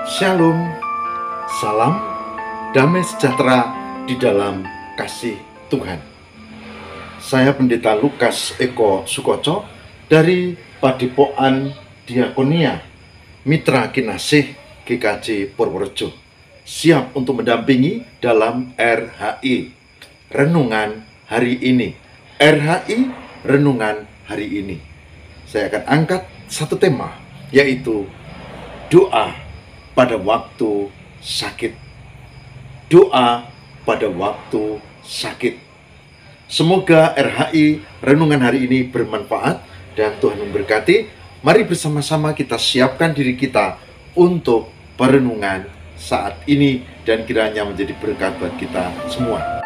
Shalom, salam, damai sejahtera di dalam kasih Tuhan. Saya Pendeta Lukas Eko Sukoco dari Padepokan Diakonia Mitra Kinasih GKJ Purworejo, siap untuk mendampingi dalam RHI Renungan Hari Ini. RHI Renungan Hari Ini. Saya akan angkat satu tema, yaitu doa pada waktu sakit. Doa pada waktu sakit. Semoga RHI Renungan Hari Ini bermanfaat dan Tuhan memberkati. Mari bersama-sama kita siapkan diri kita untuk perenungan saat ini dan kiranya menjadi berkat buat kita semua.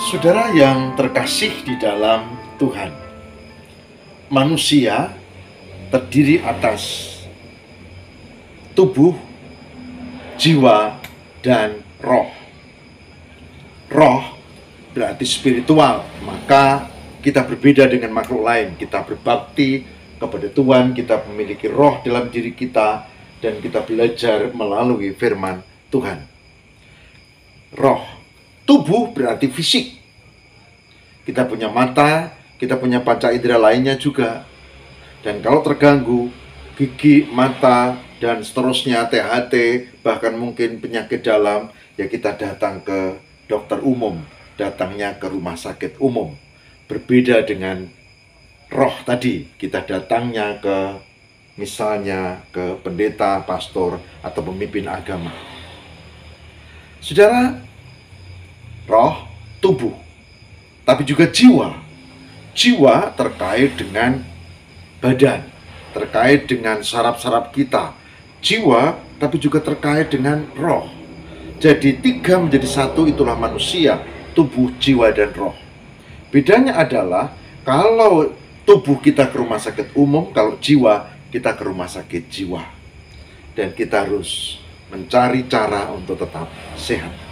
Saudara yang terkasih di dalam Tuhan, manusia terdiri atas tubuh, jiwa, dan roh. Roh berarti spiritual, maka kita berbeda dengan makhluk lain. Kita berbakti kepada Tuhan, kita memiliki roh dalam diri kita, dan kita belajar melalui firman Tuhan. Roh. Tubuh berarti fisik. Kita punya mata, kita punya panca indera lainnya juga. Dan kalau terganggu, gigi, mata, dan seterusnya, THT, bahkan mungkin penyakit dalam, ya kita datang ke dokter umum, datangnya ke rumah sakit umum. Berbeda dengan roh tadi, kita datangnya ke misalnya ke pendeta, pastor, atau pemimpin agama. Saudara, roh, tubuh, tapi juga jiwa. Jiwa terkait dengan badan, terkait dengan saraf-saraf kita. Jiwa, tapi juga terkait dengan roh. Jadi tiga menjadi satu, itulah manusia, tubuh, jiwa, dan roh. Bedanya adalah kalau tubuh kita ke rumah sakit umum, kalau jiwa kita ke rumah sakit jiwa. Dan kita harus mencari cara untuk tetap sehat.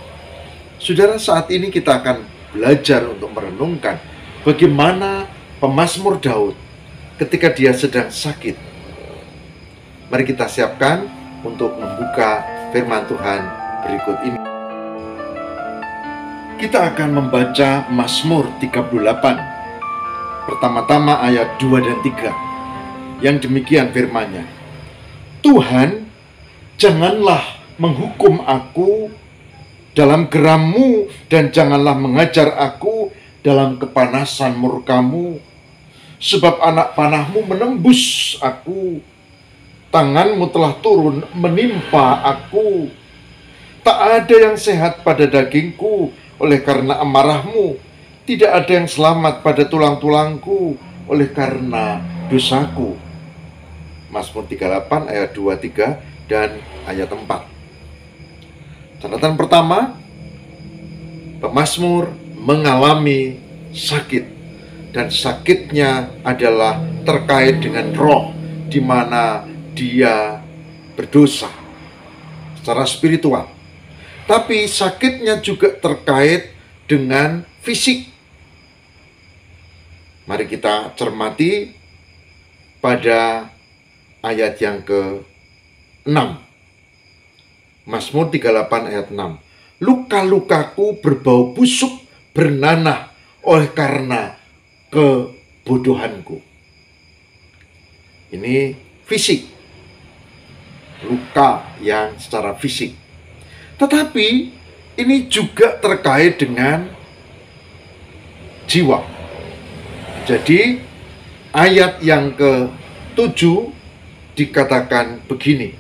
Saudara, saat ini kita akan belajar untuk merenungkan bagaimana pemazmur Daud ketika dia sedang sakit. Mari kita siapkan untuk membuka firman Tuhan berikut ini. Kita akan membaca Mazmur 38. Pertama-tama ayat 2 dan 3. Yang demikian firman-Nya. Tuhan, janganlah menghukum aku dalam geram-Mu, dan janganlah mengajar aku dalam kepanasan murka-Mu. Sebab anak panah-Mu menembus aku, tangan-Mu telah turun menimpa aku. Tak ada yang sehat pada dagingku oleh karena amarah-Mu. Tidak ada yang selamat pada tulang-tulangku oleh karena dosaku. Mazmur 38 ayat 2, 3 dan ayat 4. Catatan pertama, pemazmur mengalami sakit, dan sakitnya adalah terkait dengan roh, di mana dia berdosa secara spiritual. Tapi sakitnya juga terkait dengan fisik. Mari kita cermati pada ayat yang ke-6. Mazmur 38 ayat 6. Luka-lukaku berbau busuk bernanah oleh karena kebodohanku. Ini fisik. Luka yang secara fisik. Tetapi ini juga terkait dengan jiwa. Jadi ayat yang ke-7 dikatakan begini.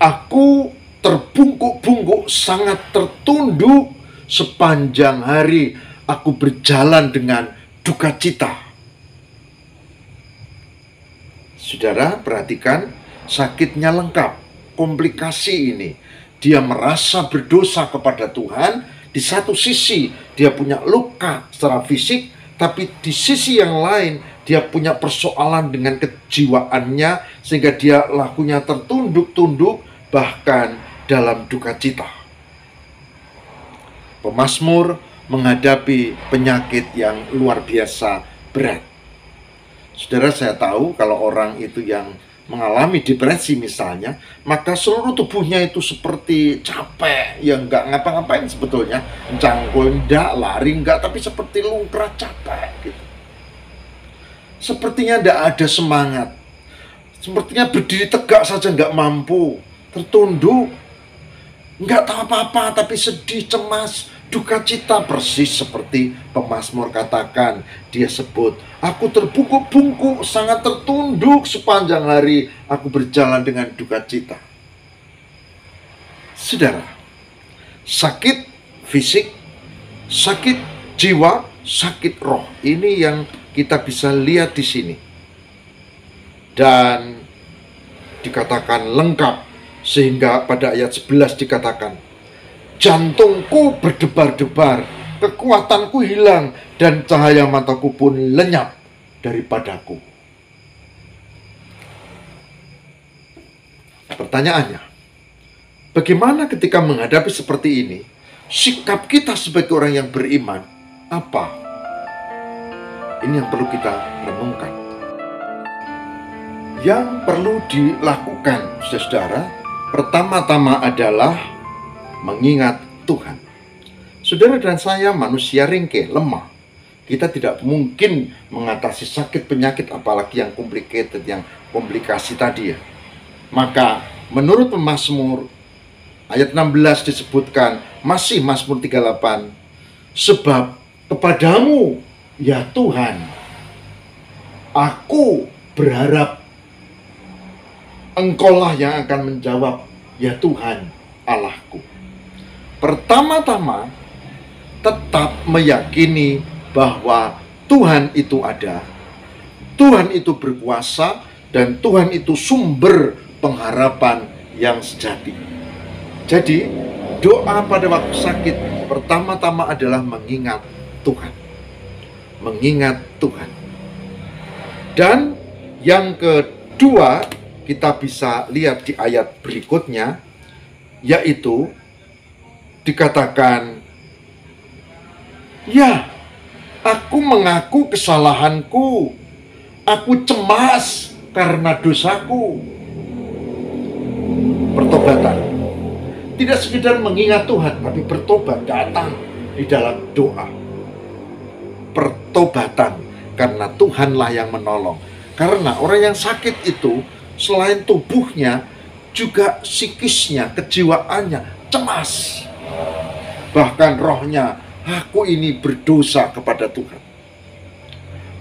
Aku terbungkuk-bungkuk, sangat tertunduk sepanjang hari. Aku berjalan dengan duka cita. Saudara, perhatikan sakitnya lengkap. Komplikasi ini. Dia merasa berdosa kepada Tuhan. Di satu sisi dia punya luka secara fisik, tapi di sisi yang lain dia punya persoalan dengan kejiwaannya, sehingga dia lakunya tertunduk-tunduk, bahkan dalam duka cita. Pemazmur menghadapi penyakit yang luar biasa berat. Saudara, saya tahu kalau orang itu yang mengalami depresi misalnya, maka seluruh tubuhnya itu seperti capek, yang nggak ngapa-ngapain sebetulnya, cangkul enggak, lari enggak, tapi seperti lungkrah capek gitu. Sepertinya tidak ada semangat, sepertinya berdiri tegak saja nggak mampu, tertunduk, nggak tahu apa-apa, tapi sedih, cemas, duka cita, persis seperti pemazmur katakan. Dia sebut, aku terbungkuk-bungkuk, sangat tertunduk sepanjang hari, aku berjalan dengan duka cita. Saudara, sakit fisik, sakit jiwa, sakit roh, ini yang kita bisa lihat di sini. Dan dikatakan lengkap, sehingga pada ayat 11 dikatakan, jantungku berdebar-debar, kekuatanku hilang, dan cahaya mataku pun lenyap daripadaku. Pertanyaannya, bagaimana ketika menghadapi seperti ini? Sikap kita sebagai orang yang beriman apa? Ini yang perlu kita renungkan. Yang perlu dilakukan, saudara, pertama-tama adalah mengingat Tuhan. Saudara dan saya manusia ringkih, lemah. Kita tidak mungkin mengatasi sakit penyakit, apalagi yang complicated, yang komplikasi tadi ya. Maka menurut pemazmur ayat 16 disebutkan, masih Mazmur 38, sebab kepadamu ya Tuhan, aku berharap Engkaulah yang akan menjawab, ya Tuhan Allahku. Pertama-tama, tetap meyakini bahwa Tuhan itu ada, Tuhan itu berkuasa, dan Tuhan itu sumber pengharapan yang sejati. Jadi, doa pada waktu sakit pertama-tama adalah mengingat Tuhan. Mengingat Tuhan. Dan yang kedua, kita bisa lihat di ayat berikutnya, yaitu dikatakan, ya, aku mengaku kesalahanku, aku cemas karena dosaku. Pertobatan. Tidak sekedar mengingat Tuhan, tapi bertobat, datang di dalam doa. Pertobatan, karena Tuhanlah yang menolong. Karena orang yang sakit itu, selain tubuhnya, juga psikisnya, kejiwaannya cemas. Bahkan rohnya, aku ini berdosa kepada Tuhan.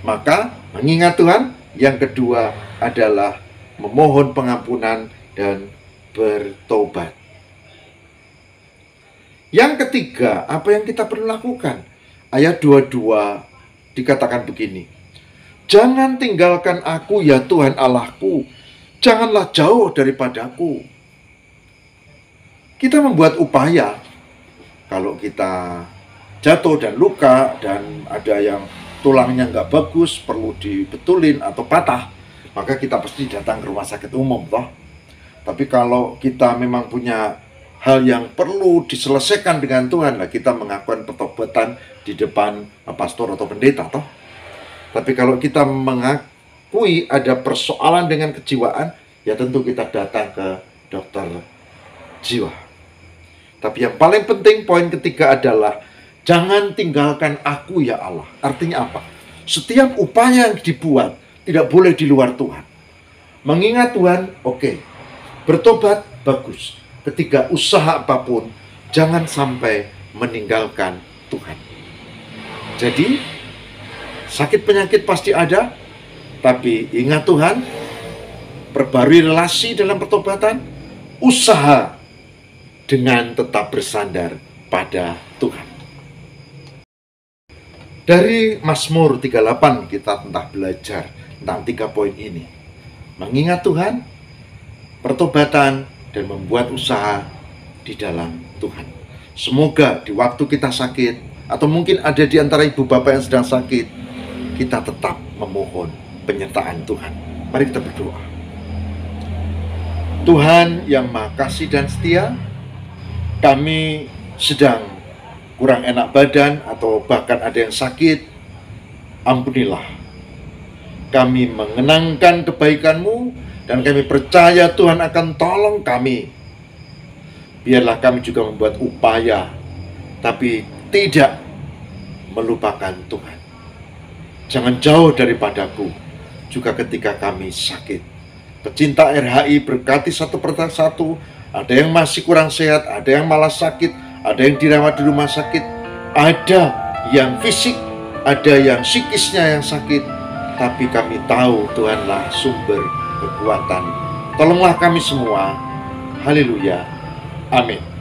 Maka mengingat Tuhan, yang kedua adalah memohon pengampunan dan bertobat. Yang ketiga, apa yang kita perlu lakukan? Ayat 22 dikatakan begini, jangan tinggalkan aku ya Tuhan Allahku, janganlah jauh daripadaku. Kita membuat upaya, kalau kita jatuh dan luka, dan ada yang tulangnya nggak bagus, perlu dibetulin atau patah, maka kita pasti datang ke rumah sakit umum, toh. Tapi kalau kita memang punya hal yang perlu diselesaikan dengan Tuhan, nah kita mengakukan pertobatan di depan pastor atau pendeta, toh. Tapi kalau kita mengakui ada persoalan dengan kejiwaan, ya tentu kita datang ke dokter jiwa. Tapi yang paling penting, poin ketiga adalah jangan tinggalkan aku ya Allah. Artinya apa? Setiap upaya yang dibuat tidak boleh di luar Tuhan. Mengingat Tuhan, oke. Bertobat, bagus. Ketika usaha apapun, jangan sampai meninggalkan Tuhan. Jadi, sakit penyakit pasti ada, tapi ingat Tuhan, perbarui relasi dalam pertobatan, usaha dengan tetap bersandar pada Tuhan. Dari Mazmur 38 kita telah belajar tentang 3 poin ini. Mengingat Tuhan, pertobatan, dan membuat usaha di dalam Tuhan. Semoga di waktu kita sakit, atau mungkin ada di antara ibu bapak yang sedang sakit, kita tetap memohon penyertaan Tuhan. Mari kita berdoa. Tuhan yang Maha Kasih dan Setia, kami sedang kurang enak badan, atau bahkan ada yang sakit, ampunilah. Kami mengenangkan kebaikan-Mu, dan kami percaya Tuhan akan tolong kami. Biarlah kami juga membuat upaya, tapi tidak melupakan Tuhan. Jangan jauh daripadaku, juga ketika kami sakit. Pecinta RHI, berkati satu persatu. Ada yang masih kurang sehat, ada yang malah sakit, ada yang dirawat di rumah sakit, ada yang fisik, ada yang psikisnya yang sakit. Tapi kami tahu Tuhanlah sumber kekuatan. Tolonglah kami semua. Haleluya. Amin.